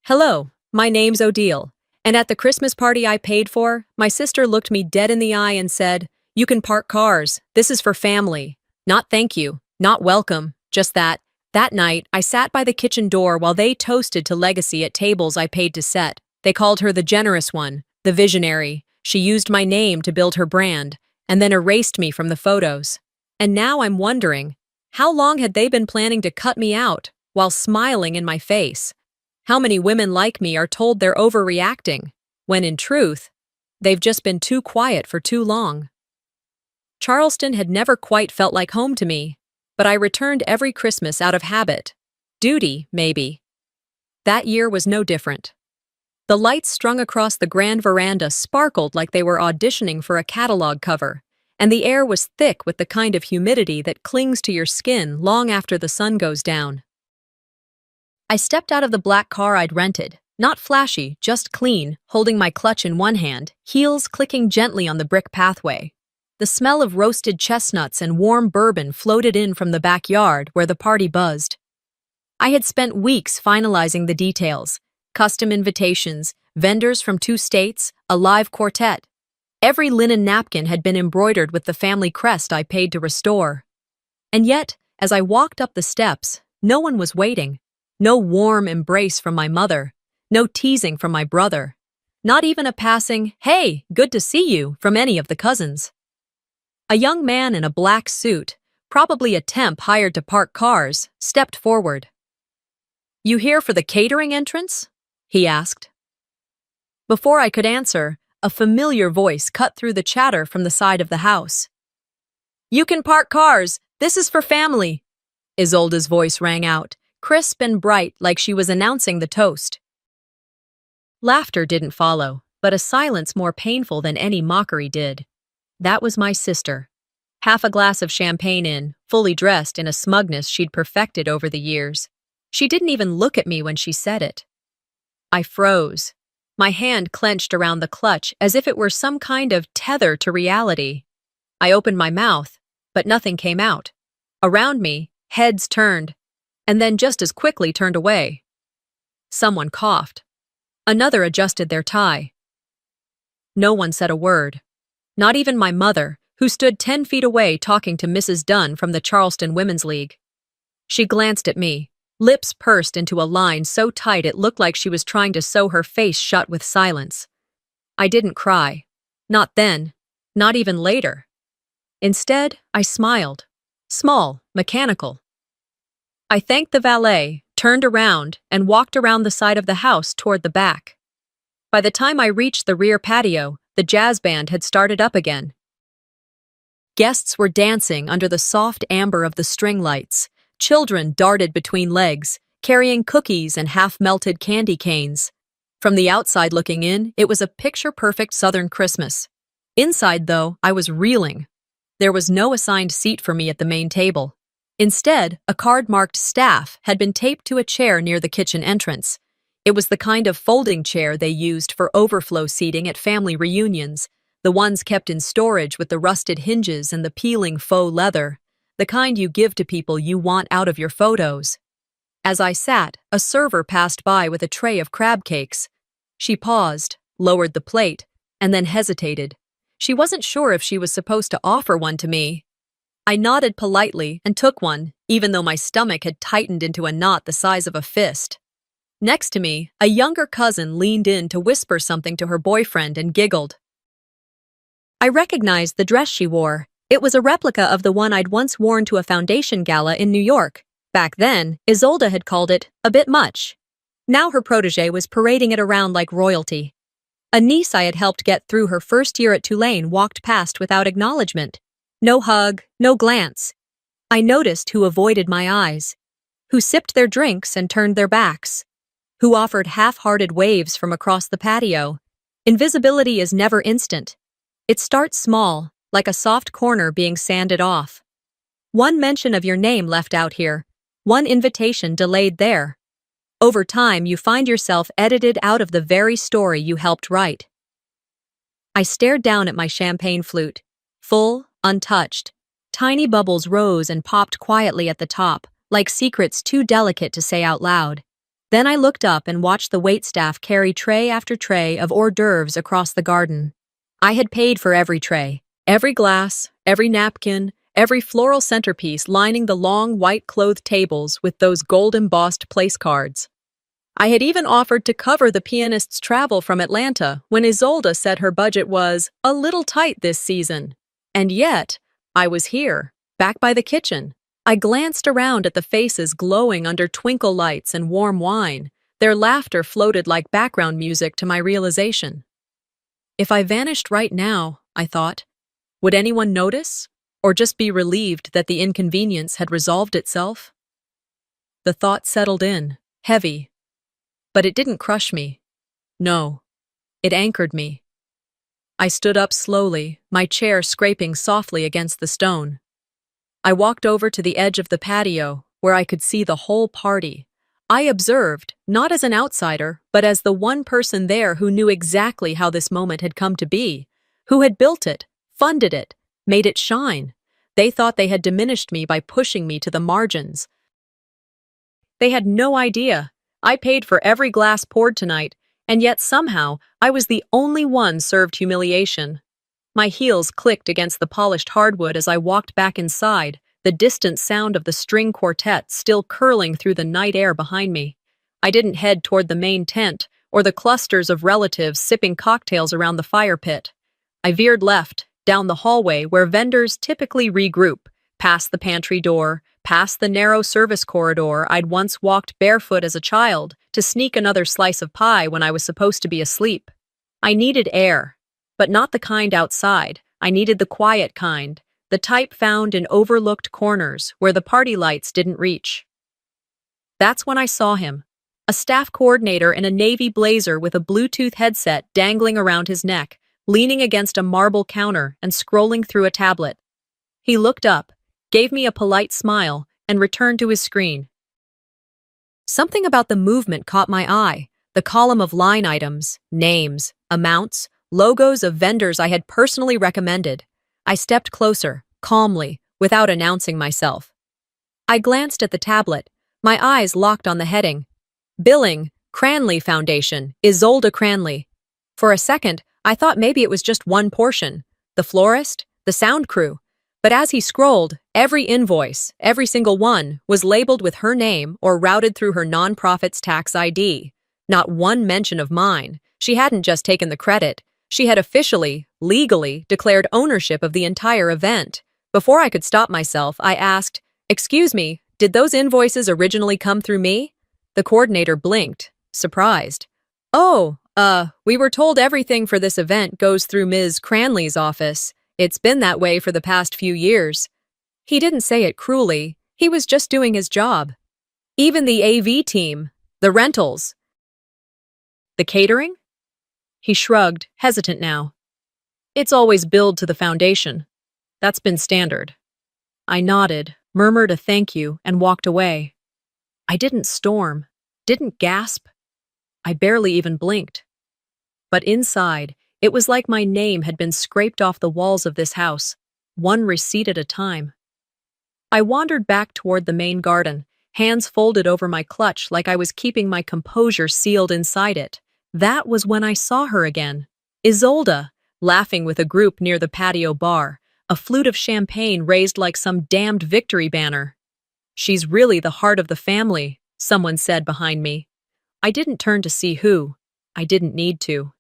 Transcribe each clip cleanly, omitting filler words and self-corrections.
Hello, my name's Odile, and at the Christmas party I paid for, my sister looked me dead in the eye and said, "You can park cars. This is for family. Not thank you, not welcome, just that." That night, I sat by the kitchen door while they toasted to legacy at tables I paid to set. They called her the generous one, the visionary. She used my name to build her brand, and then erased me from the photos. And now I'm wondering, how long had they been planning to cut me out while smiling in my face? How many women like me are told they're overreacting, when in truth, they've just been too quiet for too long? Charleston had never quite felt like home to me, but I returned every Christmas out of habit. Duty, maybe. That year was no different. The lights strung across the grand veranda sparkled like they were auditioning for a catalog cover, and the air was thick with the kind of humidity that clings to your skin long after the sun goes down. I stepped out of the black car I'd rented, not flashy, just clean, holding my clutch in one hand, heels clicking gently on the brick pathway. The smell of roasted chestnuts and warm bourbon floated in from the backyard where the party buzzed. I had spent weeks finalizing the details: custom invitations, vendors from 2 states, a live quartet. Every linen napkin had been embroidered with the family crest I paid to restore. And yet, as I walked up the steps, no one was waiting. No warm embrace from my mother, no teasing from my brother, not even a passing, "Hey, good to see you," from any of the cousins. A young man in a black suit, probably a temp hired to park cars, stepped forward. "You here for the catering entrance?" he asked. Before I could answer, a familiar voice cut through the chatter from the side of the house. "You can park cars. This is for family." Isolde's voice rang out, crisp and bright like she was announcing the toast. Laughter didn't follow, but a silence more painful than any mockery did. That was my sister. Half a glass of champagne in, fully dressed in a smugness she'd perfected over the years. She didn't even look at me when she said it. I froze. My hand clenched around the clutch as if it were some kind of tether to reality. I opened my mouth, but nothing came out. Around me, heads turned, and then just as quickly turned away. Someone coughed. Another adjusted their tie. No one said a word. Not even my mother, who stood 10 feet away talking to Mrs. Dunn from the Charleston Women's League. She glanced at me, lips pursed into a line so tight it looked like she was trying to sew her face shut with silence. I didn't cry. Not then. Not even later. Instead, I smiled. Small, mechanical. I thanked the valet, turned around, and walked around the side of the house toward the back. By the time I reached the rear patio, the jazz band had started up again. Guests were dancing under the soft amber of the string lights. Children darted between legs, carrying cookies and half-melted candy canes. From the outside looking in, it was a picture-perfect Southern Christmas. Inside, though, I was reeling. There was no assigned seat for me at the main table. Instead, a card marked "Staff" had been taped to a chair near the kitchen entrance. It was the kind of folding chair they used for overflow seating at family reunions, the ones kept in storage with the rusted hinges and the peeling faux leather, the kind you give to people you want out of your photos. As I sat, a server passed by with a tray of crab cakes. She paused, lowered the plate, and then hesitated. She wasn't sure if she was supposed to offer one to me. I nodded politely and took one, even though my stomach had tightened into a knot the size of a fist. Next to me, a younger cousin leaned in to whisper something to her boyfriend and giggled. I recognized the dress she wore. It was a replica of the one I'd once worn to a foundation gala in New York. Back then, Isolde had called it a bit much. Now her protege was parading it around like royalty. A niece I had helped get through her first year at Tulane walked past without acknowledgement. No hug, no glance. I noticed who avoided my eyes, who sipped their drinks and turned their backs, who offered half-hearted waves from across the patio. Invisibility is never instant. It starts small, like a soft corner being sanded off. One mention of your name left out here, one invitation delayed there. Over time, you find yourself edited out of the very story you helped write. I stared down at my champagne flute, full, untouched. Tiny bubbles rose and popped quietly at the top, like secrets too delicate to say out loud. Then I looked up and watched the waitstaff carry tray after tray of hors d'oeuvres across the garden. I had paid for every tray, every glass, every napkin, every floral centerpiece lining the long white-clothed tables with those gold-embossed place cards. I had even offered to cover the pianist's travel from Atlanta when Isolde said her budget was a little tight this season. And yet, I was here, back by the kitchen. I glanced around at the faces glowing under twinkle lights and warm wine. Their laughter floated like background music to my realization. If I vanished right now, I thought, would anyone notice? Or just be relieved that the inconvenience had resolved itself? The thought settled in, heavy. But it didn't crush me. No, it anchored me. I stood up slowly, my chair scraping softly against the stone. I walked over to the edge of the patio, where I could see the whole party. I observed, not as an outsider, but as the one person there who knew exactly how this moment had come to be, who had built it, funded it, made it shine. They thought they had diminished me by pushing me to the margins. They had no idea. I paid for every glass poured tonight, and yet somehow I was the only one served humiliation. My heels clicked against the polished hardwood as I walked back inside, the distant sound of the string quartet still curling through the night air behind me. I didn't head toward the main tent, or the clusters of relatives sipping cocktails around the fire pit. I veered left, down the hallway where vendors typically regroup, past the pantry door, past the narrow service corridor I'd once walked barefoot as a child to sneak another slice of pie when I was supposed to be asleep. I needed air, but not the kind outside. I needed the quiet kind, the type found in overlooked corners where the party lights didn't reach. That's when I saw him, a staff coordinator in a navy blazer with a Bluetooth headset dangling around his neck, leaning against a marble counter and scrolling through a tablet. He looked up, gave me a polite smile, and returned to his screen. Something about the movement caught my eye, the column of line items, names, amounts, logos of vendors I had personally recommended. I stepped closer, calmly, without announcing myself. I glanced at the tablet, my eyes locked on the heading. Billing, Cranley Foundation, Isolde Cranley. For a second, I thought maybe it was just one portion, the florist, the sound crew. But as he scrolled, every invoice, every single one, was labeled with her name or routed through her nonprofit's tax ID. Not one mention of mine. She hadn't just taken the credit. She had officially, legally, declared ownership of the entire event. Before I could stop myself, I asked, "Excuse me, did those invoices originally come through me?" The coordinator blinked, surprised. "Oh, we were told everything for this event goes through Ms. Cranley's office. It's been that way for the past few years." He didn't say it cruelly. He was just doing his job. Even the AV team, the rentals, the catering? He shrugged, hesitant now. "It's always billed to the foundation. That's been standard." I nodded, murmured a thank you, and walked away. I didn't storm, didn't gasp. I barely even blinked. But inside, it was like my name had been scraped off the walls of this house, one receipt at a time. I wandered back toward the main garden, hands folded over my clutch like I was keeping my composure sealed inside it. That was when I saw her again. Isolde, laughing with a group near the patio bar, a flute of champagne raised like some damned victory banner. "She's really the heart of the family," someone said behind me. I didn't turn to see who. I didn't need to.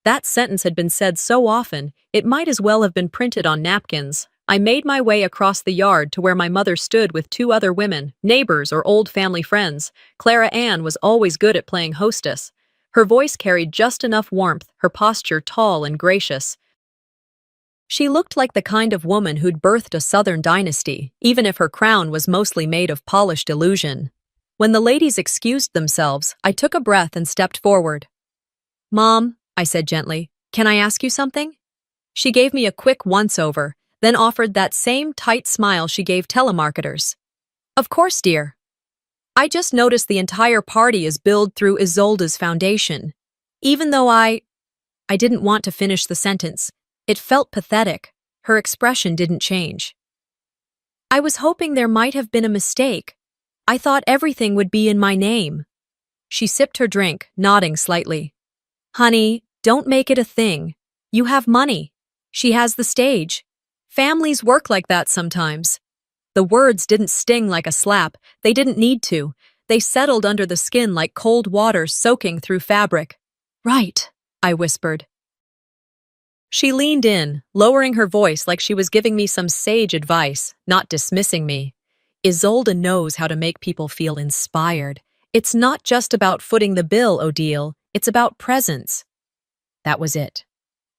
That sentence had been said so often, it might as well have been printed on napkins. I made my way across the yard to where my mother stood with two other women, neighbors or old family friends. Clara Ann was always good at playing hostess. Her voice carried just enough warmth, her posture tall and gracious. She looked like the kind of woman who'd birthed a southern dynasty, even if her crown was mostly made of polished illusion. When the ladies excused themselves, I took a breath and stepped forward. "Mom," I said gently, "can I ask you something?" She gave me a quick once-over, then offered that same tight smile she gave telemarketers. "Of course, dear." I just noticed the entire party is billed through Isolde's foundation. Even though I didn't want to finish the sentence. It felt pathetic. Her expression didn't change. "I was hoping there might have been a mistake. I thought everything would be in my name." She sipped her drink, nodding slightly. Honey, don't make it a thing. You have money. She has the stage. Families work like that sometimes. The words didn't sting like a slap. They didn't need to. They settled under the skin like cold water soaking through fabric. Right, I whispered. She leaned in, lowering her voice like she was giving me some sage advice, not dismissing me. Isolde knows how to make people feel inspired. It's not just about footing the bill, Odile. It's about presence. That was it.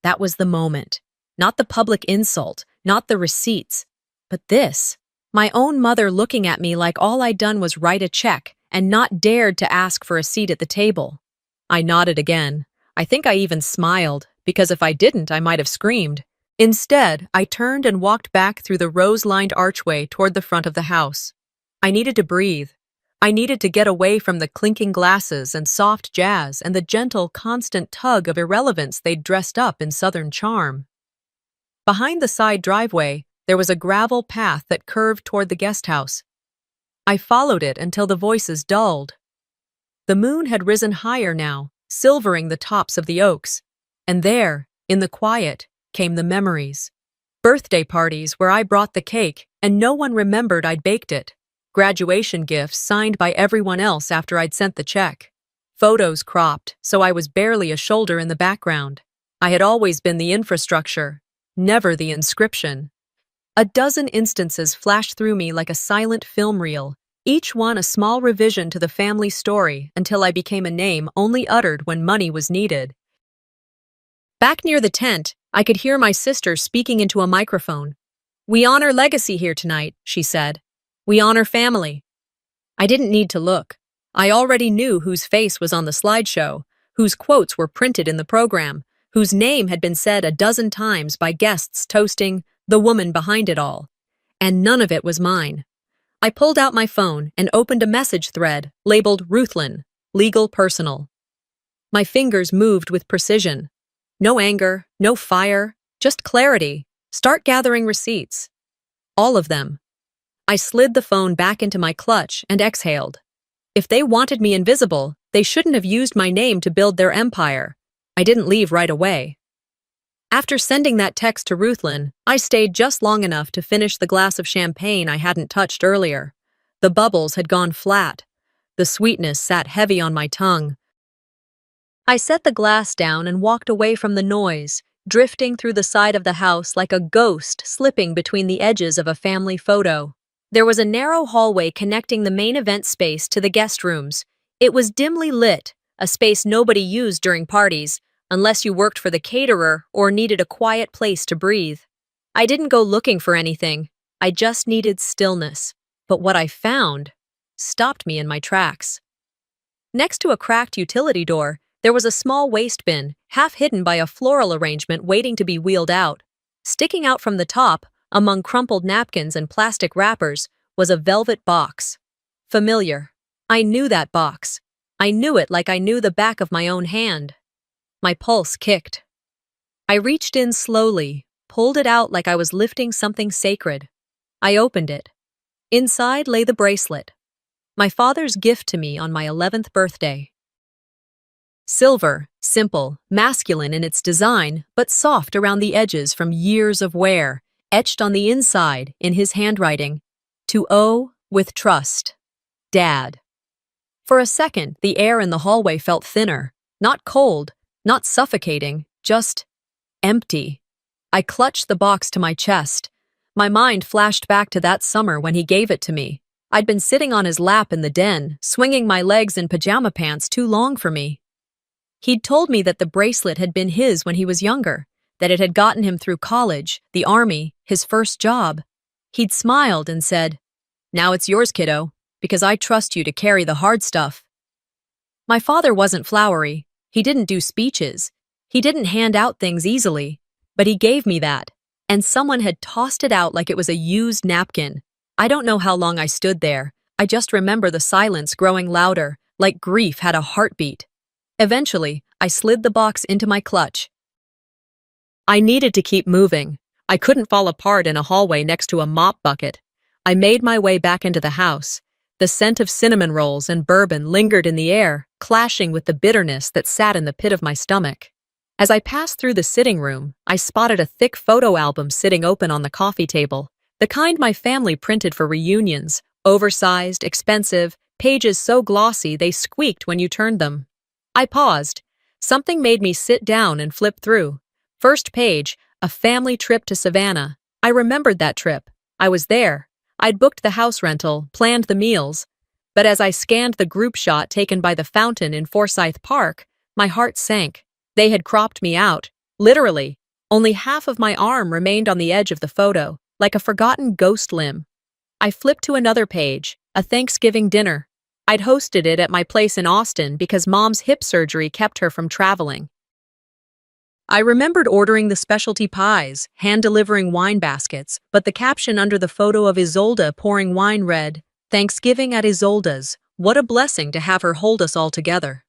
That was the moment. Not the public insult, not the receipts, but this. My own mother looking at me like all I'd done was write a check and not dared to ask for a seat at the table. I nodded again. I think I even smiled, because if I didn't, I might have screamed. Instead, I turned and walked back through the rose-lined archway toward the front of the house. I needed to breathe. I needed to get away from the clinking glasses and soft jazz and the gentle, constant tug of irrelevance they'd dressed up in Southern charm. Behind the side driveway, there was a gravel path that curved toward the guest house. I followed it until the voices dulled. The moon had risen higher now, silvering the tops of the oaks. And there, in the quiet, came the memories. Birthday parties where I brought the cake and no one remembered I'd baked it. Graduation gifts signed by everyone else after I'd sent the check. Photos cropped, so I was barely a shoulder in the background. I had always been the infrastructure, never the inscription. A dozen instances flashed through me like a silent film reel, each one a small revision to the family story until I became a name only uttered when money was needed. Back near the tent, I could hear my sister speaking into a microphone. "We honor legacy here tonight," she said. "We honor family." I didn't need to look. I already knew whose face was on the slideshow, whose quotes were printed in the program, whose name had been said a dozen times by guests toasting the woman behind it all. And none of it was mine. I pulled out my phone and opened a message thread labeled Ruthlin, legal personal. My fingers moved with precision. No anger, no fire, just clarity. Start gathering receipts. All of them. I slid the phone back into my clutch and exhaled. If they wanted me invisible, they shouldn't have used my name to build their empire. I didn't leave right away. After sending that text to Ruthlin, I stayed just long enough to finish the glass of champagne I hadn't touched earlier. The bubbles had gone flat. The sweetness sat heavy on my tongue. I set the glass down and walked away from the noise, drifting through the side of the house like a ghost slipping between the edges of a family photo. There was a narrow hallway connecting the main event space to the guest rooms. It was dimly lit, a space nobody used during parties, unless you worked for the caterer or needed a quiet place to breathe. I didn't go looking for anything. I just needed stillness. But what I found stopped me in my tracks. Next to a cracked utility door, there was a small waste bin, half hidden by a floral arrangement waiting to be wheeled out. Sticking out from the top, among crumpled napkins and plastic wrappers, was a velvet box. Familiar. I knew that box. I knew it like I knew the back of my own hand. My pulse kicked. I reached in slowly, pulled it out like I was lifting something sacred. I opened it. Inside lay the bracelet. My father's gift to me on my 11th birthday. Silver, simple, masculine in its design, but soft around the edges from years of wear, etched on the inside in his handwriting. To owe with trust. Dad. For a second, the air in the hallway felt thinner, not cold, not suffocating, just empty. I clutched the box to my chest. My mind flashed back to that summer when he gave it to me. I'd been sitting on his lap in the den, swinging my legs in pajama pants too long for me. He'd told me that the bracelet had been his when he was younger, that it had gotten him through college, the army, his first job. He'd smiled and said, "Now it's yours, kiddo, because I trust you to carry the hard stuff." My father wasn't flowery. He didn't do speeches. He didn't hand out things easily. But he gave me that, and someone had tossed it out like it was a used napkin. I don't know how long I stood there. I just remember the silence growing louder, like grief had a heartbeat. Eventually, I slid the box into my clutch. I needed to keep moving. I couldn't fall apart in a hallway next to a mop bucket. I made my way back into the house. The scent of cinnamon rolls and bourbon lingered in the air, clashing with the bitterness that sat in the pit of my stomach. As I passed through the sitting room, I spotted a thick photo album sitting open on the coffee table, the kind my family printed for reunions, oversized, expensive, pages so glossy they squeaked when you turned them. I paused. Something made me sit down and flip through. First page, a family trip to Savannah. I remembered that trip. I was there. I'd booked the house rental, planned the meals. But as I scanned the group shot taken by the fountain in Forsyth Park, my heart sank. They had cropped me out. Literally. Only half of my arm remained on the edge of the photo, like a forgotten ghost limb. I flipped to another page, a Thanksgiving dinner. I'd hosted it at my place in Austin because Mom's hip surgery kept her from traveling. I remembered ordering the specialty pies, hand-delivering wine baskets, but the caption under the photo of Isolde pouring wine read, "Thanksgiving at Isolde's. What a blessing to have her hold us all together."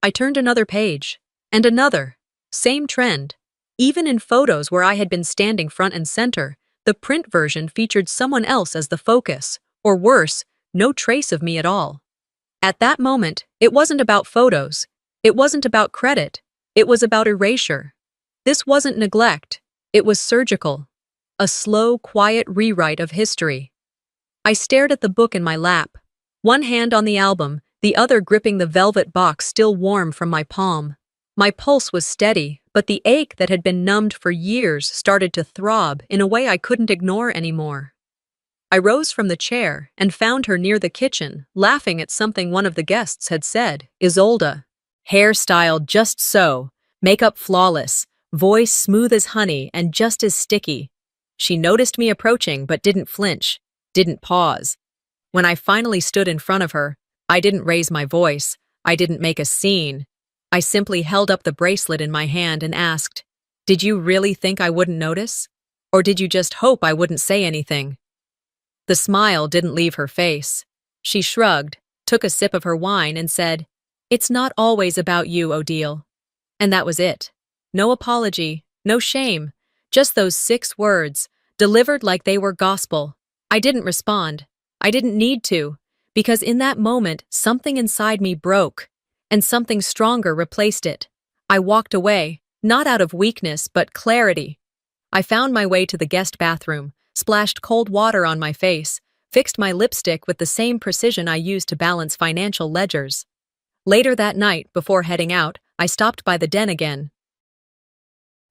I turned another page, and another. Same trend. Even in photos where I had been standing front and center, the print version featured someone else as the focus, or worse, no trace of me at all. At that moment, it wasn't about photos. It wasn't about credit. It was about erasure. This wasn't neglect. It was surgical. A slow, quiet rewrite of history. I stared at the book in my lap, one hand on the album, the other gripping the velvet box still warm from my palm. My pulse was steady, but the ache that had been numbed for years started to throb in a way I couldn't ignore anymore. I rose from the chair and found her near the kitchen, laughing at something one of the guests had said. Isolde. Hair styled just so, makeup flawless, voice smooth as honey and just as sticky. She noticed me approaching but didn't flinch, didn't pause. When I finally stood in front of her, I didn't raise my voice, I didn't make a scene. I simply held up the bracelet in my hand and asked, "Did you really think I wouldn't notice? Or did you just hope I wouldn't say anything?" The smile didn't leave her face. She shrugged, took a sip of her wine and said, "It's not always about you, Odile." And that was it. No apology, no shame, just those 6 words, delivered like they were gospel. I didn't respond. I didn't need to, because in that moment, something inside me broke, and something stronger replaced it. I walked away, not out of weakness, but clarity. I found my way to the guest bathroom, splashed cold water on my face, fixed my lipstick with the same precision I used to balance financial ledgers. Later that night, before heading out, I stopped by the den again.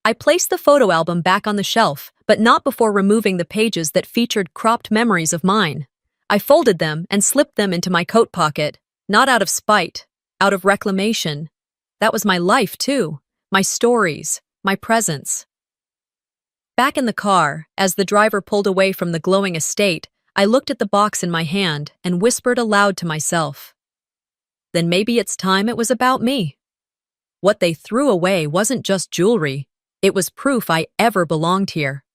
I placed the photo album back on the shelf, but not before removing the pages that featured cropped memories of mine. I folded them and slipped them into my coat pocket, not out of spite, out of reclamation. That was my life, too, my stories, my presence. Back in the car, as the driver pulled away from the glowing estate, I looked at the box in my hand and whispered aloud to myself. Then maybe it's time it was about me. What they threw away wasn't just jewelry, it was proof I ever belonged here.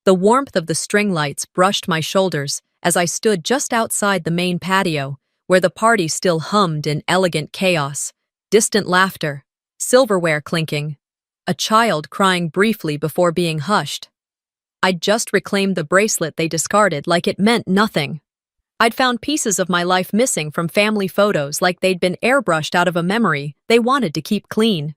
The warmth of the string lights brushed my shoulders as I stood just outside the main patio, where the party still hummed in elegant chaos, distant laughter, silverware clinking, a child crying briefly before being hushed. I'd just reclaimed the bracelet they discarded like it meant nothing. I'd found pieces of my life missing from family photos like they'd been airbrushed out of a memory they wanted to keep clean.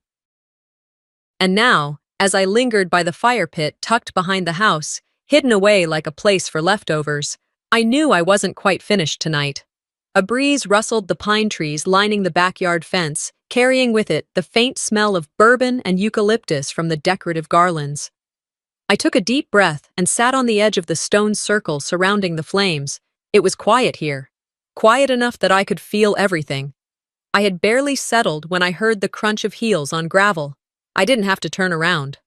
And now, as I lingered by the fire pit tucked behind the house, hidden away like a place for leftovers, I knew I wasn't quite finished tonight. A breeze rustled the pine trees lining the backyard fence, carrying with it the faint smell of bourbon and eucalyptus from the decorative garlands. I took a deep breath and sat on the edge of the stone circle surrounding the flames. It was quiet here, quiet enough that I could feel everything. I had barely settled when I heard the crunch of heels on gravel. I didn't have to turn around.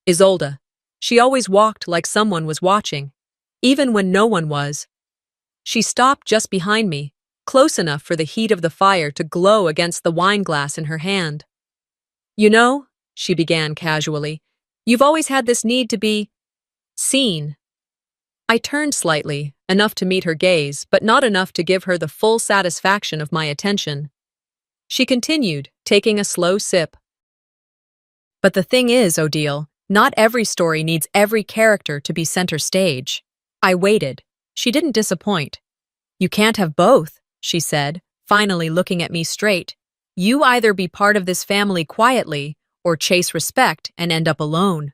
Isolde. She always walked like someone was watching, even when no one was. She stopped just behind me, close enough for the heat of the fire to glow against the wine glass in her hand. "You know," she began casually, "you've always had this need to be seen." I turned slightly, enough to meet her gaze, but not enough to give her the full satisfaction of my attention. She continued, taking a slow sip. "But the thing is, Odile, not every story needs every character to be center stage." I waited. She didn't disappoint. You can't have both, she said, finally looking at me straight. You either be part of this family quietly or chase respect and end up alone.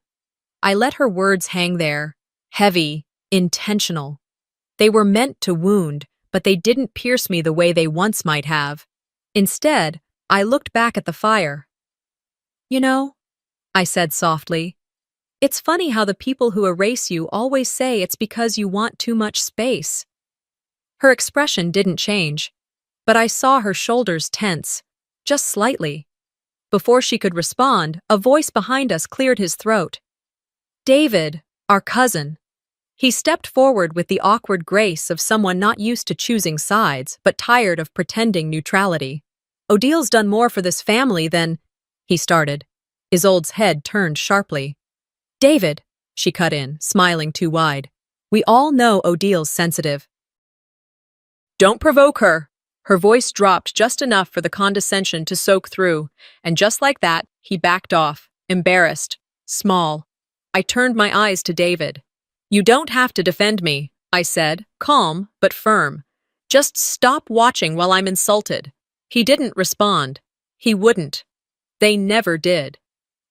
I let her words hang there, heavy, intentional. They were meant to wound, but they didn't pierce me the way they once might have. Instead, I looked back at the fire. You know, I said softly, it's funny how the people who erase you always say it's because you want too much space. Her expression didn't change, but I saw her shoulders tense, just slightly. Before she could respond, a voice behind us cleared his throat. David, our cousin. He stepped forward with the awkward grace of someone not used to choosing sides, but tired of pretending neutrality. Odil's done more for this family than... he started. Isolde's head turned sharply. David, she cut in, smiling too wide. We all know Odil's sensitive. Don't provoke her. Her voice dropped just enough for the condescension to soak through, and just like that, he backed off, embarrassed, small. I turned my eyes to David. You don't have to defend me, I said, calm but firm. Just stop watching while I'm insulted. He didn't respond. He wouldn't. They never did.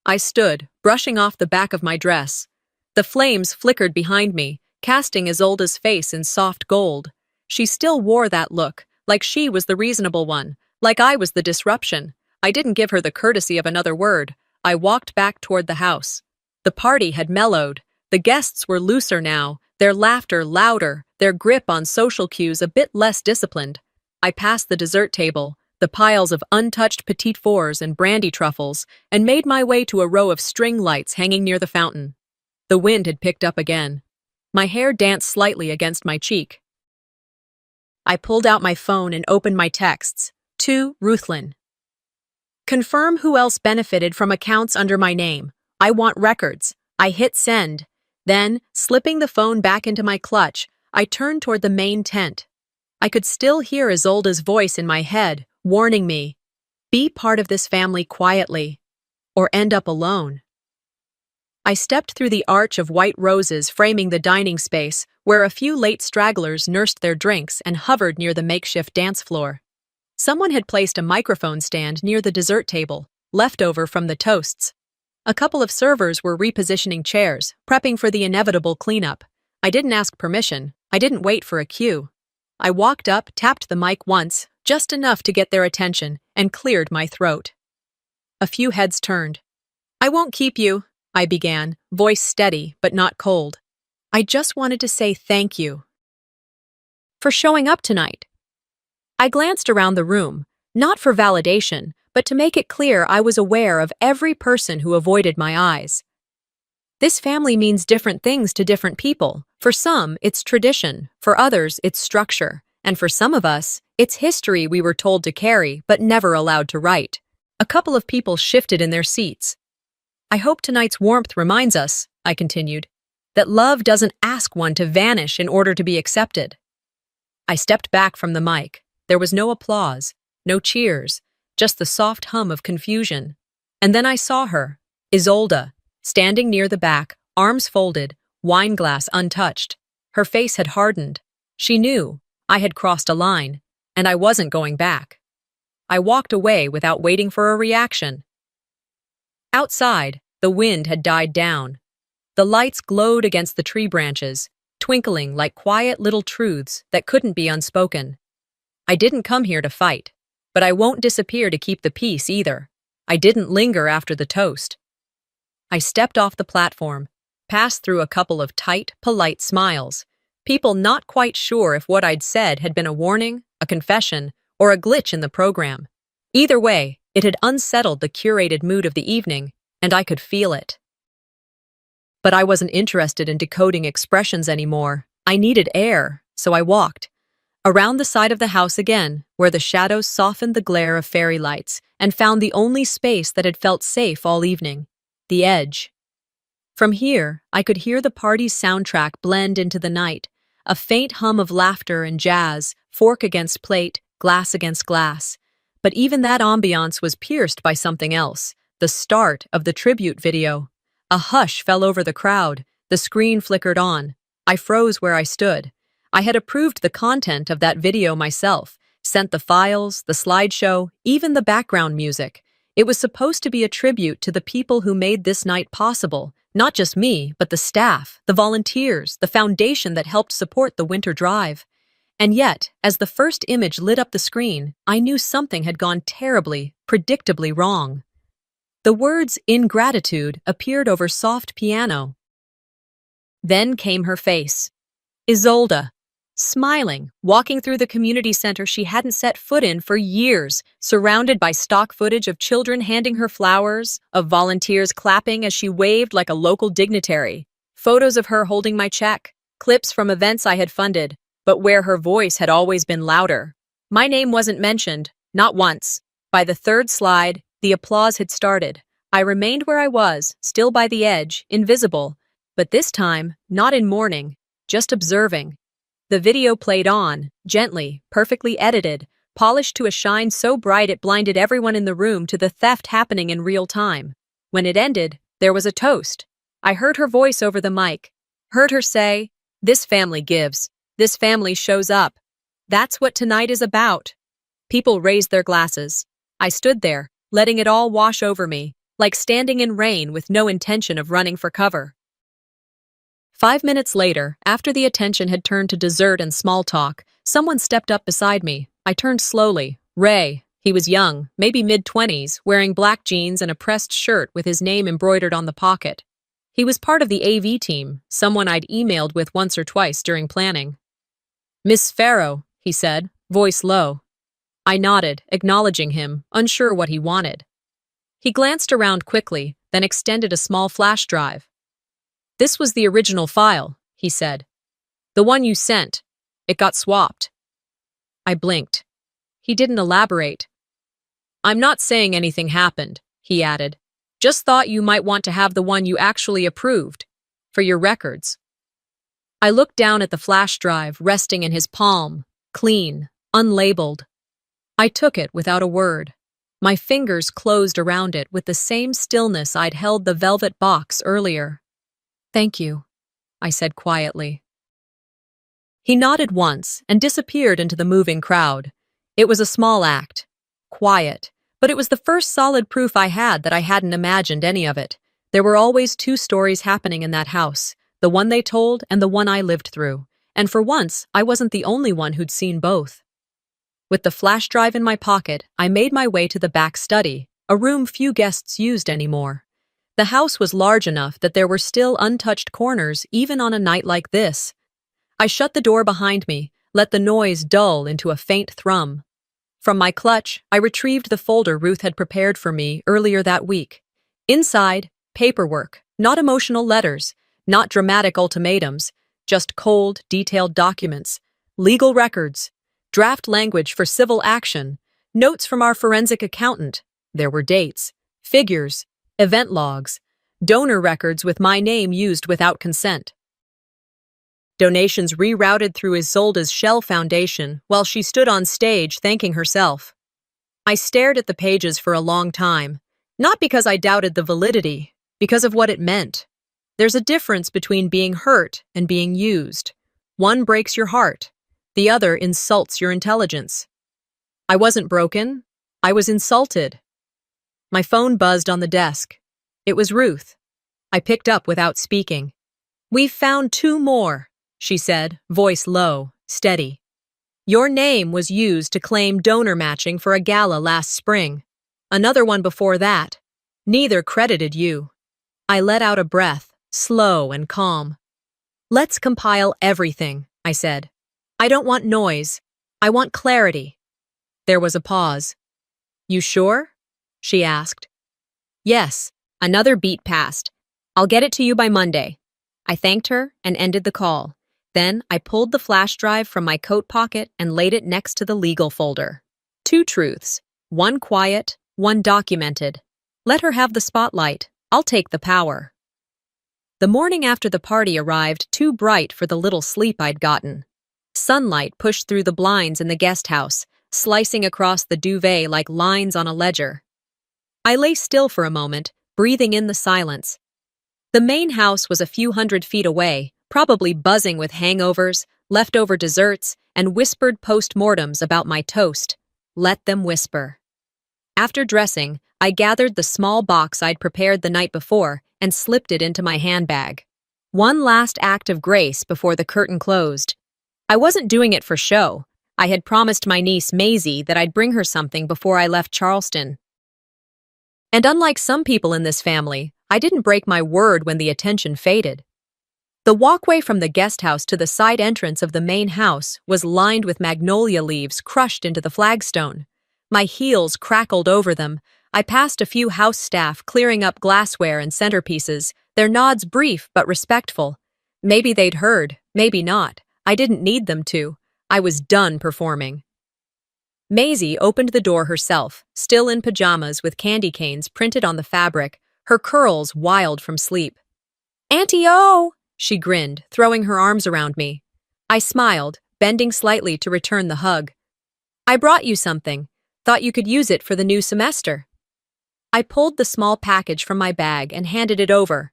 I stood, brushing off the back of my dress. The flames flickered behind me, casting Isolde's face in soft gold. She still wore that look, like she was the reasonable one, like I was the disruption. I didn't give her the courtesy of another word. I walked back toward the house. The party had mellowed. The guests were looser now, their laughter louder, their grip on social cues a bit less disciplined. I passed the dessert table, the piles of untouched petit fours and brandy truffles, and made my way to a row of string lights hanging near the fountain. The wind had picked up again. My hair danced slightly against my cheek. I pulled out my phone and opened my texts. To Ruthlin. Confirm who else benefited from accounts under my name. I want records. I hit send. Then, slipping the phone back into my clutch, I turned toward the main tent. I could still hear Isolde's voice in my head, warning me, be part of this family quietly, or end up alone. I stepped through the arch of white roses framing the dining space, where a few late stragglers nursed their drinks and hovered near the makeshift dance floor. Someone had placed a microphone stand near the dessert table, leftover from the toasts. A couple of servers were repositioning chairs, prepping for the inevitable cleanup. I didn't ask permission. I didn't wait for a cue. I walked up, tapped the mic once, just enough to get their attention, and cleared my throat. A few heads turned. I won't keep you, I began, voice steady but not cold. I just wanted to say thank you for showing up tonight. I glanced around the room, not for validation, but to make it clear I was aware of every person who avoided my eyes. This family means different things to different people. For some, it's tradition. For others, it's structure. And for some of us, it's history we were told to carry but never allowed to write. A couple of people shifted in their seats. I hope tonight's warmth reminds us, I continued, that love doesn't ask one to vanish in order to be accepted. I stepped back from the mic. There was no applause, no cheers, just the soft hum of confusion. And then I saw her, Isolde, standing near the back, arms folded, wine glass untouched. Her face had hardened. She knew I had crossed a line, and I wasn't going back. I walked away without waiting for a reaction. Outside, the wind had died down. The lights glowed against the tree branches, twinkling like quiet little truths that couldn't be unspoken. I didn't come here to fight, but I won't disappear to keep the peace either. I didn't linger after the toast. I stepped off the platform, passed through a couple of tight, polite smiles, people not quite sure if what I'd said had been a warning, a confession, or a glitch in the program. Either way, it had unsettled the curated mood of the evening, and I could feel it. But I wasn't interested in decoding expressions anymore. I needed air, so I walked around the side of the house again, where the shadows softened the glare of fairy lights, and found the only space that had felt safe all evening, the edge. From here, I could hear the party's soundtrack blend into the night, a faint hum of laughter and jazz, fork against plate, glass against glass. But even that ambiance was pierced by something else, the start of the tribute video. A hush fell over the crowd, the screen flickered on. I froze where I stood. I had approved the content of that video myself, sent the files, the slideshow, even the background music. It was supposed to be a tribute to the people who made this night possible. Not just me, but the staff, the volunteers, the foundation that helped support the winter drive. And yet, as the first image lit up the screen, I knew something had gone terribly, predictably wrong. The words "ingratitude" appeared over soft piano. Then came her face. Isolde, smiling, walking through the community center she hadn't set foot in for years, surrounded by stock footage of children handing her flowers, of volunteers clapping as she waved like a local dignitary, photos of her holding my check, clips from events I had funded, but where her voice had always been louder. My name wasn't mentioned, not once. By the third slide, the applause had started. I remained where I was, still by the edge, invisible, but this time, not in mourning, just observing. The video played on, gently, perfectly edited, polished to a shine so bright it blinded everyone in the room to the theft happening in real time. When it ended, there was a toast. I heard her voice over the mic, heard her say, "This family gives. This family shows up. That's what tonight is about." People raised their glasses. I stood there, letting it all wash over me, like standing in rain with no intention of running for cover. 5 minutes later, after the attention had turned to dessert and small talk, someone stepped up beside me. I turned slowly. Ray. He was young, maybe mid-20s, wearing black jeans and a pressed shirt with his name embroidered on the pocket. He was part of the AV team, someone I'd emailed with once or twice during planning. "Miss Farrow," he said, voice low. I nodded, acknowledging him, unsure what he wanted. He glanced around quickly, then extended a small flash drive. "This was the original file," he said. "The one you sent. It got swapped." I blinked. He didn't elaborate. "I'm not saying anything happened," he added. "Just thought you might want to have the one you actually approved. For your records." I looked down at the flash drive resting in his palm, clean, unlabeled. I took it without a word. My fingers closed around it with the same stillness I'd held the velvet box earlier. "Thank you," I said quietly. He nodded once and disappeared into the moving crowd. It was a small act. Quiet, but it was the first solid proof I had that I hadn't imagined any of it. There were always two stories happening in that house, the one they told and the one I lived through. And for once, I wasn't the only one who'd seen both. With the flash drive in my pocket, I made my way to the back study, a room few guests used anymore. The house was large enough that there were still untouched corners even on a night like this. I shut the door behind me, let the noise dull into a faint thrum. From my clutch, I retrieved the folder Ruth had prepared for me earlier that week. Inside, paperwork, not emotional letters, not dramatic ultimatums, just cold, detailed documents, legal records, draft language for civil action, notes from our forensic accountant. There were dates, figures, event logs, donor records with my name used without consent. Donations rerouted through Isolde's Shell Foundation while she stood on stage thanking herself. I stared at the pages for a long time, not because I doubted the validity, because of what it meant. There's a difference between being hurt and being used. One breaks your heart, the other insults your intelligence. I wasn't broken, I was insulted. My phone buzzed on the desk. It was Ruth. I picked up without speaking. "We've found 2 more, she said, voice low, steady. "Your name was used to claim donor matching for a gala last spring. Another one before that. Neither credited you." I let out a breath, slow and calm. "Let's compile everything," I said. "I don't want noise. I want clarity." There was a pause. "You sure?" she asked. "Yes." Another beat passed. "I'll get it to you by Monday." I thanked her and ended the call. Then I pulled the flash drive from my coat pocket and laid it next to the legal folder. 2 truths. One quiet, one documented. Let her have the spotlight. I'll take the power. The morning after the party arrived too bright for the little sleep I'd gotten. Sunlight pushed through the blinds in the guest house, slicing across the duvet like lines on a ledger. I lay still for a moment, breathing in the silence. The main house was a few hundred feet away, probably buzzing with hangovers, leftover desserts, and whispered postmortems about my toast. Let them whisper. After dressing, I gathered the small box I'd prepared the night before and slipped it into my handbag. One last act of grace before the curtain closed. I wasn't doing it for show. I had promised my niece Maisie that I'd bring her something before I left Charleston. And unlike some people in this family, I didn't break my word when the attention faded. The walkway from the guest house to the side entrance of the main house was lined with magnolia leaves crushed into the flagstone. My heels crackled over them. I passed a few house staff clearing up glassware and centerpieces, their nods brief but respectful. Maybe they'd heard, maybe not. I didn't need them to. I was done performing. Maisie opened the door herself, still in pajamas with candy canes printed on the fabric, her curls wild from sleep. "Auntie O!" she grinned, throwing her arms around me. I smiled, bending slightly to return the hug. "I brought you something. Thought you could use it for the new semester." I pulled the small package from my bag and handed it over.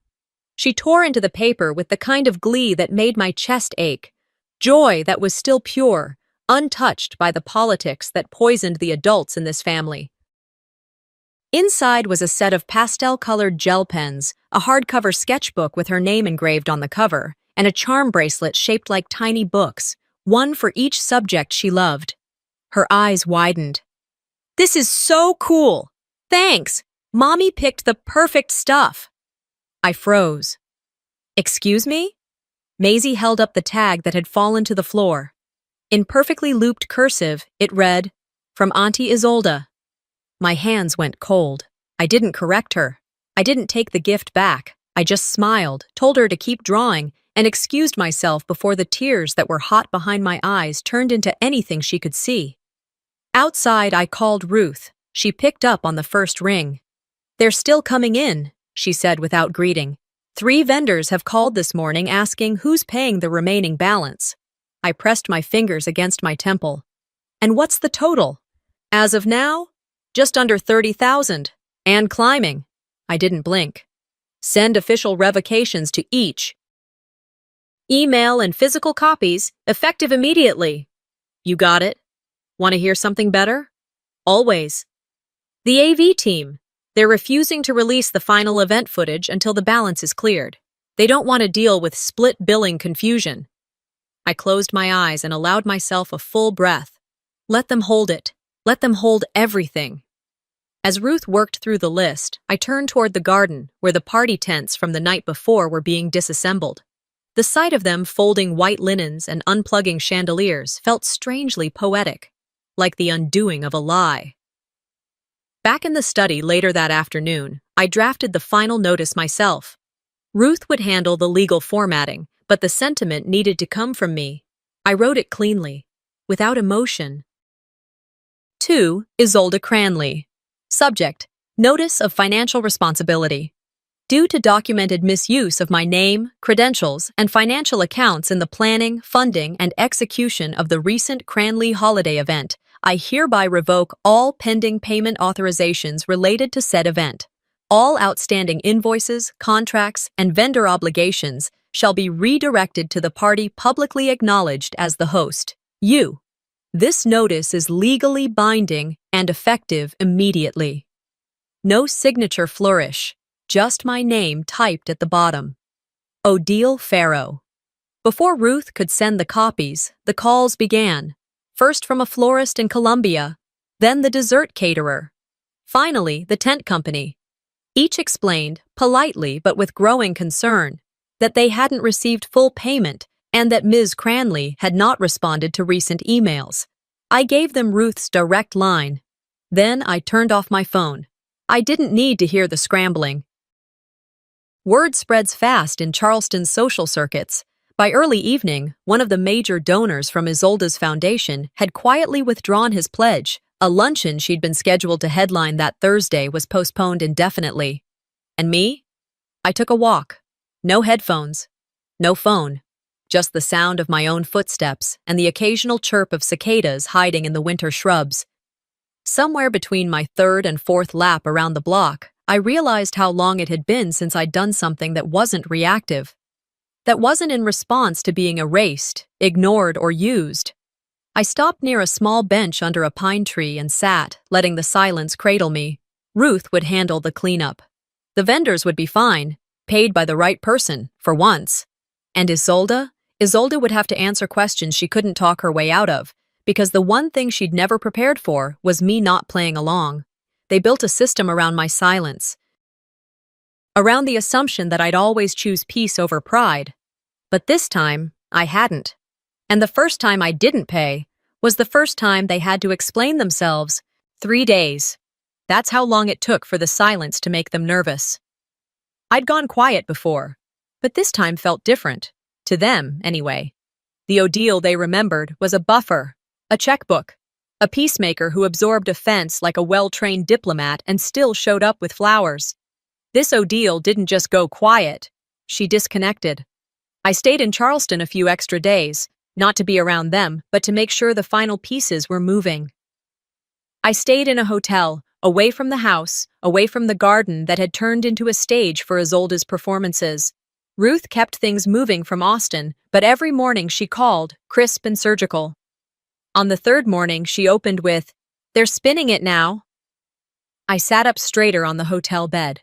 She tore into the paper with the kind of glee that made my chest ache. Joy that was still pure, untouched by the politics that poisoned the adults in this family. Inside was a set of pastel-colored gel pens, a hardcover sketchbook with her name engraved on the cover, and a charm bracelet shaped like tiny books, one for each subject she loved. Her eyes widened. "This is so cool! Thanks! Mommy picked the perfect stuff!" I froze. "Excuse me?" Maisie held up the tag that had fallen to the floor. In perfectly looped cursive, it read, "From Auntie Isolde." My hands went cold. I didn't correct her. I didn't take the gift back. I just smiled, told her to keep drawing, and excused myself before the tears that were hot behind my eyes turned into anything she could see. Outside, I called Ruth. She picked up on the first ring. "They're still coming in," she said without greeting. "3 vendors have called this morning asking who's paying the remaining balance." I pressed my fingers against my temple. "And what's the total?" "As of now, just under 30,000, and climbing." I didn't blink. "Send official revocations to each. Email and physical copies, effective immediately." "You got it? Want to hear something better?" "Always." "The AV team. They're refusing to release the final event footage until the balance is cleared. They don't want to deal with split billing confusion." I closed my eyes and allowed myself a full breath. Let them hold it. Let them hold everything. As Ruth worked through the list, I turned toward the garden, where the party tents from the night before were being disassembled. The sight of them folding white linens and unplugging chandeliers felt strangely poetic, like the undoing of a lie. Back in the study later that afternoon, I drafted the final notice myself. Ruth would handle the legal formatting, but the sentiment needed to come from me. I wrote it cleanly, without emotion. To Isolde Cranley. Subject: Notice of Financial Responsibility. Due to documented misuse of my name, credentials, and financial accounts in the planning, funding, and execution of the recent Cranley holiday event, I hereby revoke all pending payment authorizations related to said event. All outstanding invoices, contracts, and vendor obligations shall be redirected to the party publicly acknowledged as the host, you. This notice is legally binding and effective immediately. No signature flourish, just my name typed at the bottom. Odile Farrow. Before Ruth could send the copies, the calls began, first from a florist in Colombia, then the dessert caterer, finally the tent company. Each explained, politely but with growing concern, that they hadn't received full payment and that Ms. Cranley had not responded to recent emails. I gave them Ruth's direct line. Then I turned off my phone. I didn't need to hear the scrambling. Word spreads fast in Charleston's social circuits. By early evening, one of the major donors from Isolde's foundation had quietly withdrawn his pledge. A luncheon she'd been scheduled to headline that Thursday was postponed indefinitely. And me? I took a walk. No headphones. No phone. Just the sound of my own footsteps and the occasional chirp of cicadas hiding in the winter shrubs. Somewhere between my 3rd and 4th lap around the block, I realized how long it had been since I'd done something that wasn't reactive. that wasn't in response to being erased, ignored, or used. I stopped near a small bench under a pine tree and sat, letting the silence cradle me. Ruth would handle the cleanup. The vendors would be fine, paid by the right person, for once. And Isolde? Isolde would have to answer questions she couldn't talk her way out of, because the one thing she'd never prepared for was me not playing along. They built a system around my silence, around the assumption that I'd always choose peace over pride. But this time, I hadn't. And the first time I didn't pay was the first time they had to explain themselves. 3 days. That's how long it took for the silence to make them nervous. I'd gone quiet before, but this time felt different. To them, anyway. The Odile they remembered was a buffer, a checkbook, a peacemaker who absorbed offense like a well-trained diplomat and still showed up with flowers. This Odile didn't just go quiet, she disconnected. I stayed in Charleston a few extra days, not to be around them, but to make sure the final pieces were moving. I stayed in a hotel, away from the house, away from the garden that had turned into a stage for Isolde's performances. Ruth kept things moving from Austin, but every morning she called, crisp and surgical. On the third morning, she opened with, "They're spinning it now." I sat up straighter on the hotel bed.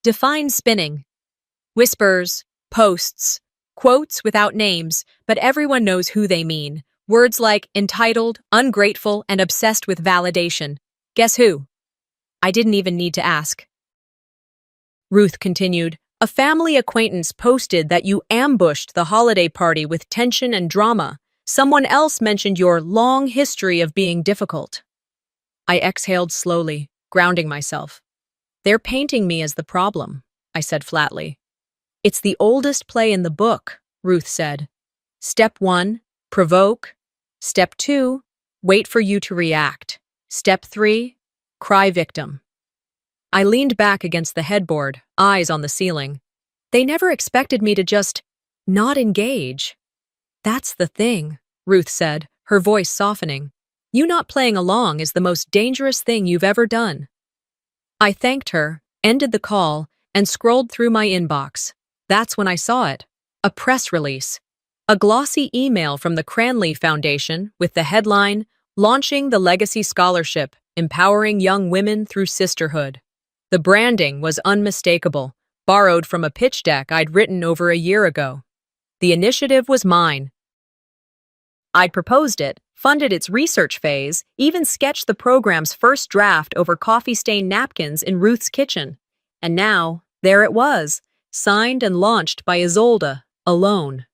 Define spinning. Whispers, posts, quotes without names, but everyone knows who they mean. Words like entitled, ungrateful, and obsessed with validation. Guess who? I didn't even need to ask. Ruth continued, "A family acquaintance posted that you ambushed the holiday party with tension and drama. Someone else mentioned your long history of being difficult." I exhaled slowly, grounding myself. "They're painting me as the problem," I said flatly. "It's the oldest play in the book," Ruth said. "Step 1, provoke. Step 2, wait for you to react. Step 3, cry victim." I leaned back against the headboard, eyes on the ceiling. They never expected me to just not engage. "That's the thing," Ruth said, her voice softening. "You not playing along is the most dangerous thing you've ever done." I thanked her, ended the call, and scrolled through my inbox. That's when I saw it. A press release. A glossy email from the Cranley Foundation with the headline, "Launching the Legacy Scholarship, Empowering Young Women Through Sisterhood." The branding was unmistakable, borrowed from a pitch deck I'd written over a year ago. The initiative was mine. I'd proposed it, funded its research phase, even sketched the program's first draft over coffee-stained napkins in Ruth's kitchen. And now, there it was, signed and launched by Isolde, alone.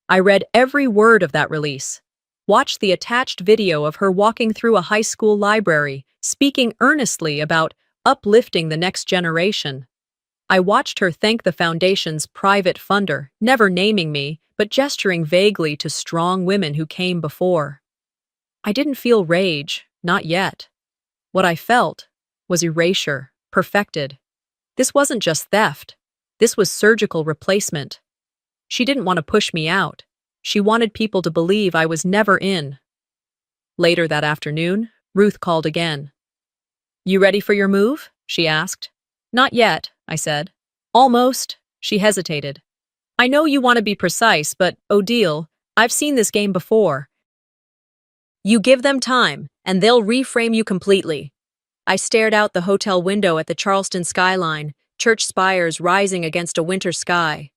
I read every word of that release, watched the attached video of her walking through a high school library, speaking earnestly about uplifting the next generation. I watched her thank the foundation's private funder, never naming me, but gesturing vaguely to strong women who came before. I didn't feel rage, not yet. What I felt was erasure, perfected. This wasn't just theft. This was surgical replacement. She didn't want to push me out. She wanted people to believe I was never in. Later that afternoon, Ruth called again. "You ready for your move?" she asked. "Not yet," I said. "Almost." She hesitated. "I know you want to be precise, but, Odile, I've seen this game before. You give them time, and they'll reframe you completely." I stared out the hotel window at the Charleston skyline, church spires rising against a winter sky.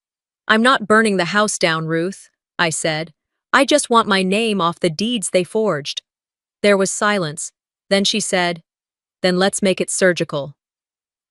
"I'm not burning the house down, Ruth," I said. "I just want my name off the deeds they forged." There was silence. Then she said, "Then let's make it surgical."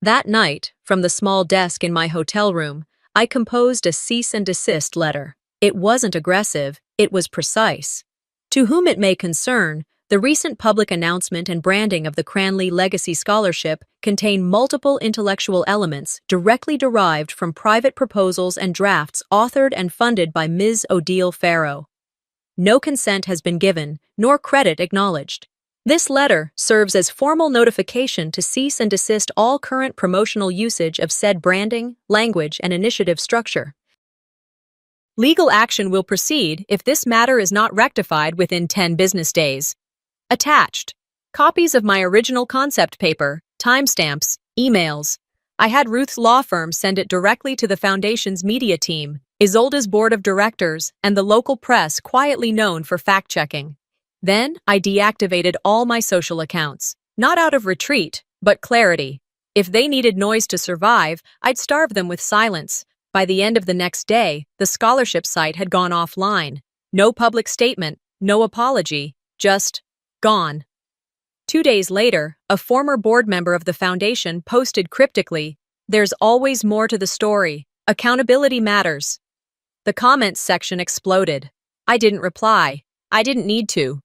That night, from the small desk in my hotel room, I composed a cease and desist letter. It wasn't aggressive, it was precise. To whom it may concern, the recent public announcement and branding of the Cranley Legacy Scholarship contain multiple intellectual elements directly derived from private proposals and drafts authored and funded by Ms. Odile Farrow. No consent has been given, nor credit acknowledged. This letter serves as formal notification to cease and desist all current promotional usage of said branding, language, and initiative structure. Legal action will proceed if this matter is not rectified within 10 business days. Attached. Copies of my original concept paper, timestamps, emails. I had Ruth's law firm send it directly to the Foundation's media team. Isolde's board of directors, and the local press quietly known for fact-checking. Then, I deactivated all my social accounts, not out of retreat, but clarity. If they needed noise to survive, I'd starve them with silence. By the end of the next day, the scholarship site had gone offline. No public statement, no apology, just gone. 2 days later, a former board member of the foundation posted cryptically, "There's always more to the story. Accountability matters." The comments section exploded. I didn't reply. I didn't need to.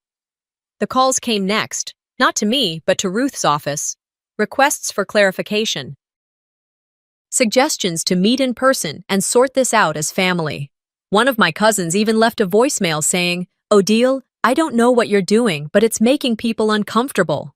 The calls came next, not to me, but to Ruth's office. Requests for clarification. Suggestions to meet in person and sort this out as family. One of my cousins even left a voicemail saying, "Odile, I don't know what you're doing, but it's making people uncomfortable."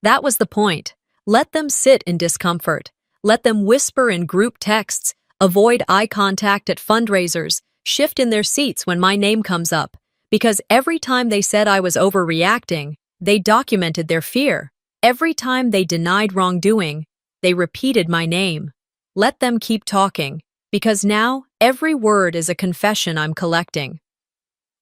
That was the point. Let them sit in discomfort. Let them whisper in group texts, avoid eye contact at fundraisers, shift in their seats when my name comes up. Because every time they said I was overreacting, they documented their fear. Every time they denied wrongdoing, they repeated my name. Let them keep talking, because now every word is a confession I'm collecting.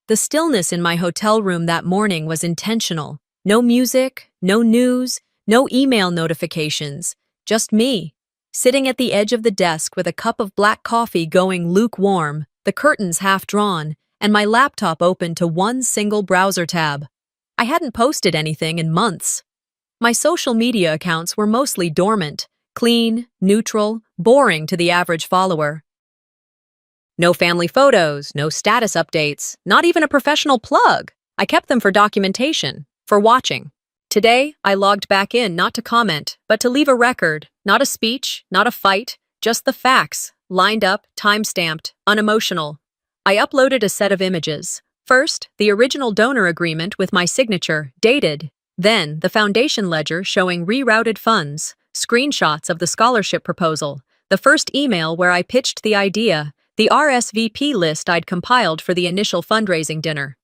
The stillness in my hotel room that morning was intentional. No music, no news, no email notifications, just me, sitting at the edge of the desk with a cup of black coffee going lukewarm, the curtains half drawn, and my laptop open to one single browser tab. I hadn't posted anything in months. My social media accounts were mostly dormant, clean, neutral, boring to the average follower. No family photos, no status updates, not even a professional plug. I kept them for documentation, for watching. Today, I logged back in not to comment, but to leave a record, not a speech, not a fight, just the facts, lined up, time-stamped, unemotional. I uploaded a set of images. First, the original donor agreement with my signature, dated. Then, the foundation ledger showing rerouted funds, screenshots of the scholarship proposal, the first email where I pitched the idea, the RSVP list I'd compiled for the initial fundraising dinner.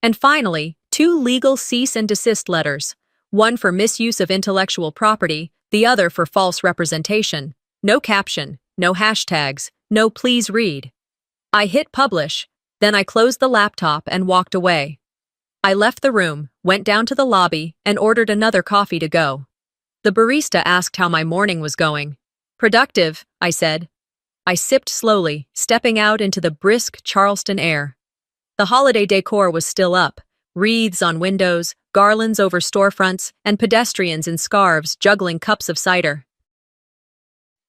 And finally, 2 legal cease and desist letters, one for misuse of intellectual property, the other for false representation. No caption, no hashtags, no please read. I hit publish, then I closed the laptop and walked away. I left the room, went down to the lobby, and ordered another coffee to go. The barista asked how my morning was going. "Productive," I said. I sipped slowly, stepping out into the brisk Charleston air. The holiday decor was still up, wreaths on windows, garlands over storefronts, and pedestrians in scarves juggling cups of cider.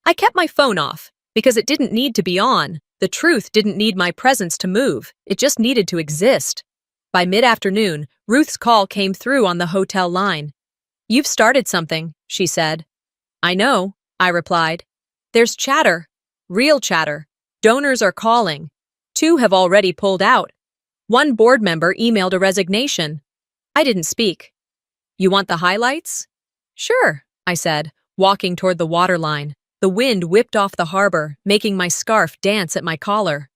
I kept my phone off, because it didn't need to be on. The truth didn't need my presence to move, it just needed to exist. By mid-afternoon, Ruth's call came through on the hotel line. "You've started something," she said. "I know," I replied. "There's chatter. Real chatter. Donors are calling. 2 have already pulled out. One board member emailed a resignation. I didn't speak. You want the highlights?" "Sure," I said, walking toward the waterline. The wind whipped off the harbor, making my scarf dance at my collar.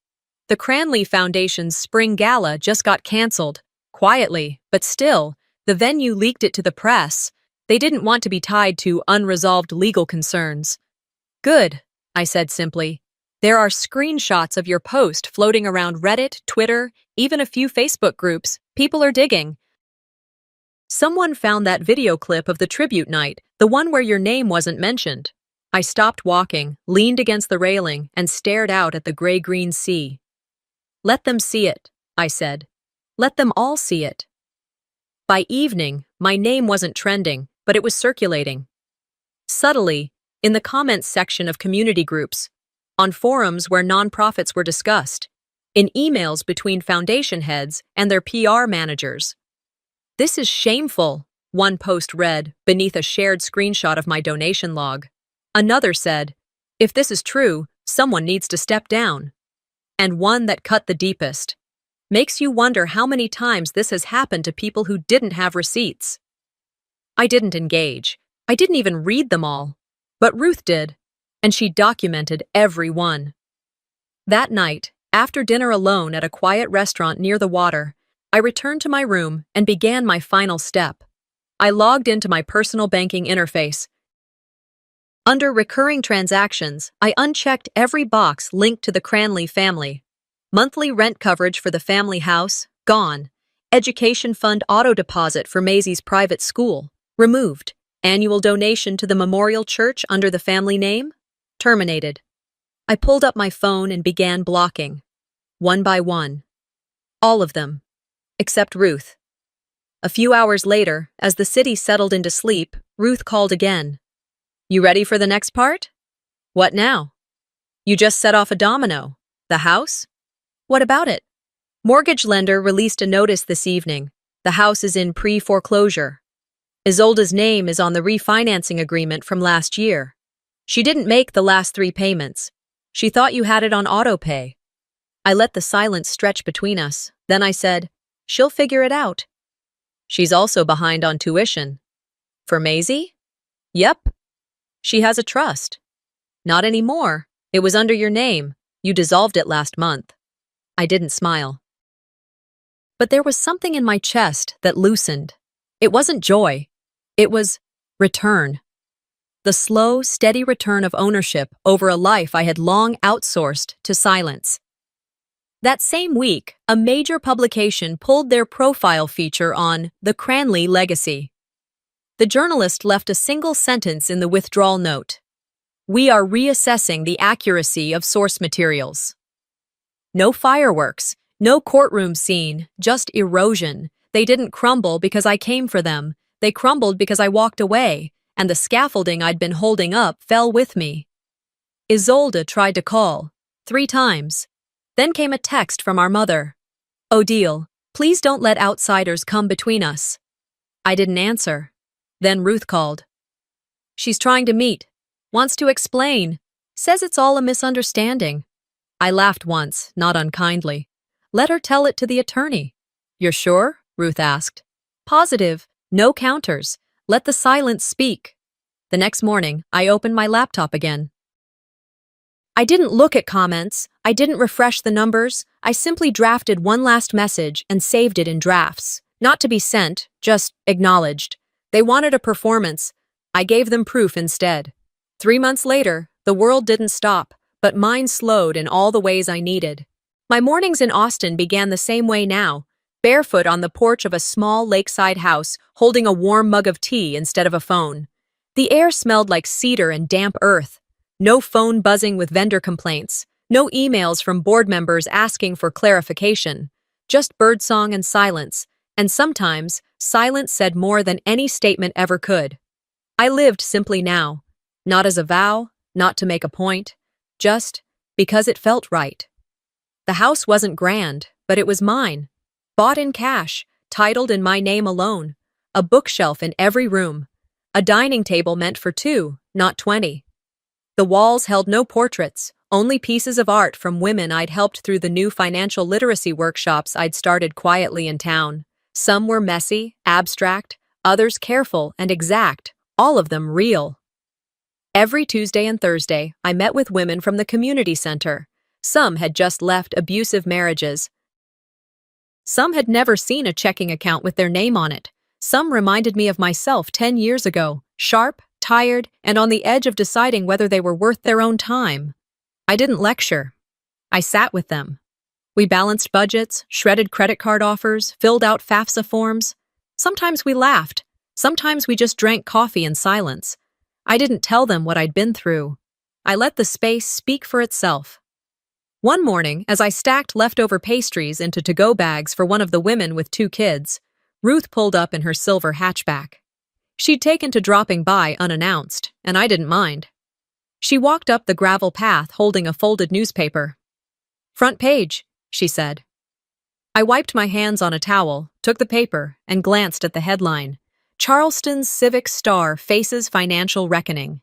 The Cranley Foundation's spring gala just got canceled. Quietly, but still, the venue leaked it to the press. They didn't want to be tied to unresolved legal concerns. "Good," I said simply. "There are screenshots of your post floating around Reddit, Twitter, even a few Facebook groups. People are digging." Someone found that video clip of the tribute night, the one where your name wasn't mentioned. I stopped walking, leaned against the railing, and stared out at the gray-green sea. "Let them see it," I said. "Let them all see it." By evening, my name wasn't trending, but it was circulating. Subtly, in the comments section of community groups, on forums where nonprofits were discussed, in emails between foundation heads and their PR managers. "This is shameful," one post read beneath a shared screenshot of my donation log. Another said, "If this is true, someone needs to step down." And one that cut the deepest. "Makes you wonder how many times this has happened to people who didn't have receipts." I didn't engage. I didn't even read them all. But Ruth did, and she documented every one. That night, after dinner alone at a quiet restaurant near the water, I returned to my room and began my final step. I logged into my personal banking interface, Under recurring transactions, I unchecked every box linked to the Cranley family. Monthly rent coverage for the family house, gone. Education fund auto deposit for Maisie's private school, removed. Annual donation to the memorial church under the family name, terminated. I pulled up my phone and began blocking. One by one. All of them. Except Ruth. A few hours later, as the city settled into sleep, Ruth called again. You ready for the next part? What now? You just set off a domino. The house? What about it? Mortgage lender released a notice this evening. The house is in pre-foreclosure. Isolde's name is on the refinancing agreement from last year. She didn't make the last 3 payments. She thought you had it on autopay. I let the silence stretch between us. Then I said, she'll figure it out. She's also behind on tuition. For Maisie? Yep. She has a trust. Not anymore. It was under your name. You dissolved it last month. I didn't smile. But there was something in my chest that loosened. It wasn't joy. It was return. The slow, steady return of ownership over a life I had long outsourced to silence. That same week, a major publication pulled their profile feature on the Cranley legacy. The journalist left a single sentence in the withdrawal note. We are reassessing the accuracy of source materials. No fireworks, no courtroom scene, just erosion. They didn't crumble because I came for them. They crumbled because I walked away, and the scaffolding I'd been holding up fell with me. Isolde tried to call, 3 times. Then came a text from our mother. Odile, please don't let outsiders come between us. I didn't answer. Then Ruth called. She's trying to meet, wants to explain, says it's all a misunderstanding. I laughed once, not unkindly. Let her tell it to the attorney. You're sure? Ruth asked. Positive, no counters. Let the silence speak. The next morning, I opened my laptop again. I didn't look at comments. I didn't refresh the numbers. I simply drafted one last message and saved it in drafts. Not to be sent, just acknowledged. They wanted a performance. I gave them proof instead. 3 months later, the world didn't stop, but mine slowed in all the ways I needed. My mornings in Austin began the same way now, barefoot on the porch of a small lakeside house, holding a warm mug of tea instead of a phone. The air smelled like cedar and damp earth. No phone buzzing with vendor complaints. No emails from board members asking for clarification. Just birdsong and silence. And sometimes, silence said more than any statement ever could. I lived simply now. Not as a vow, not to make a point. Just because it felt right. The house wasn't grand, but it was mine. Bought in cash, titled in my name alone. A bookshelf in every room. A dining table meant for 2, not 20. The walls held no portraits, only pieces of art from women I'd helped through the new financial literacy workshops I'd started quietly in town. Some were messy, abstract, others careful and exact, all of them real. Every Tuesday and Thursday, I met with women from the community center. Some had just left abusive marriages. Some had never seen a checking account with their name on it. Some reminded me of myself 10 years ago, sharp, tired, and on the edge of deciding whether they were worth their own time. I didn't lecture. I sat with them. We balanced budgets, shredded credit card offers, filled out FAFSA forms. Sometimes we laughed. Sometimes we just drank coffee in silence. I didn't tell them what I'd been through. I let the space speak for itself. One morning, as I stacked leftover pastries into to-go bags for one of the women with 2 kids, Ruth pulled up in her silver hatchback. She'd taken to dropping by unannounced, and I didn't mind. She walked up the gravel path holding a folded newspaper. Front page, she said. I wiped my hands on a towel, took the paper, and glanced at the headline. Charleston's Civic Star faces financial reckoning.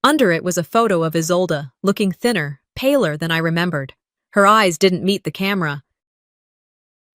Under it was a photo of Isolde, looking thinner, paler than I remembered. Her eyes didn't meet the camera.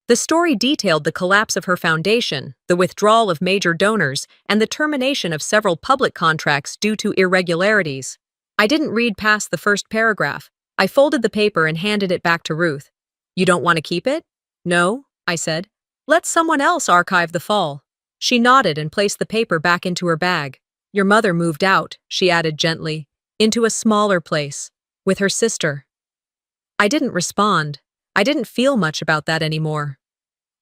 The story detailed the collapse of her foundation, the withdrawal of major donors, and the termination of several public contracts due to irregularities. I didn't read past the first paragraph. I folded the paper and handed it back to Ruth. You don't want to keep it? No, I said. Let someone else archive the fall. She nodded and placed the paper back into her bag. Your mother moved out, she added gently. into a smaller place, with her sister. I didn't respond. I didn't feel much about that anymore.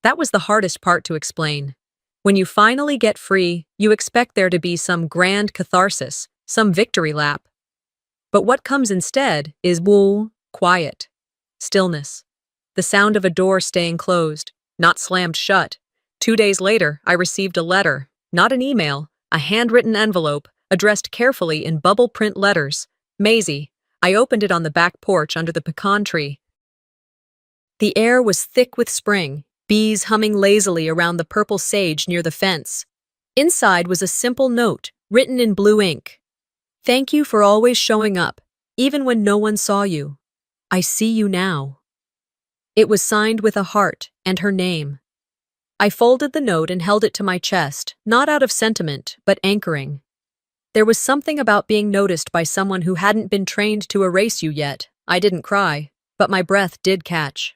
That was the hardest part to explain. When you finally get free, you expect there to be some grand catharsis, some victory lap. But what comes instead is quiet, stillness, the sound of a door staying closed, not slammed shut. 2 days later, I received a letter, not an email, a handwritten envelope, addressed carefully in bubble print letters. Maisie. I opened it on the back porch under the pecan tree. The air was thick with spring, bees humming lazily around the purple sage near the fence. Inside was a simple note, written in blue ink. Thank you for always showing up, even when no one saw you. I see you now. It was signed with a heart and her name. I folded the note and held it to my chest, not out of sentiment, but anchoring. There was something about being noticed by someone who hadn't been trained to erase you yet. I didn't cry, but my breath did catch.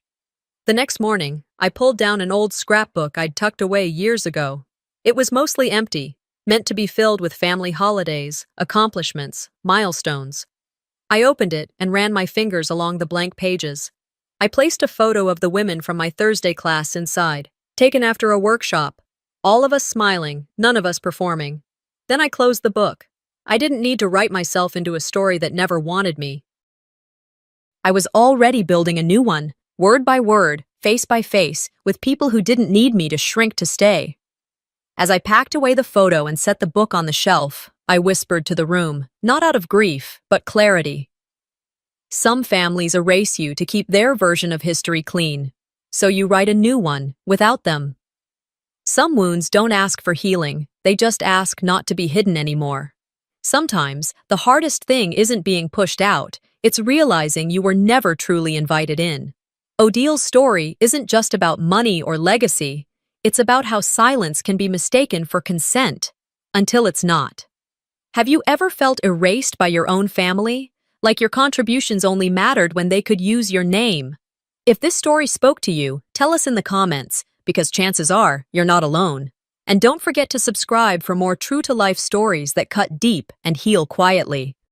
The next morning, I pulled down an old scrapbook I'd tucked away years ago. It was mostly empty, meant to be filled with family holidays, accomplishments, milestones. I opened it and ran my fingers along the blank pages. I placed a photo of the women from my Thursday class inside, taken after a workshop. All of us smiling, none of us performing. Then I closed the book. I didn't need to write myself into a story that never wanted me. I was already building a new one, word by word, face by face, with people who didn't need me to shrink to stay. As I packed away the photo and set the book on the shelf, I whispered to the room, not out of grief, but clarity. Some families erase you to keep their version of history clean, so you write a new one without them. Some wounds don't ask for healing, they just ask not to be hidden anymore. Sometimes, the hardest thing isn't being pushed out, it's realizing you were never truly invited in. Odil's story isn't just about money or legacy, it's about how silence can be mistaken for consent, until it's not. Have you ever felt erased by your own family? Like your contributions only mattered when they could use your name? If this story spoke to you, tell us in the comments, because chances are you're not alone. And don't forget to subscribe for more true-to-life stories that cut deep and heal quietly.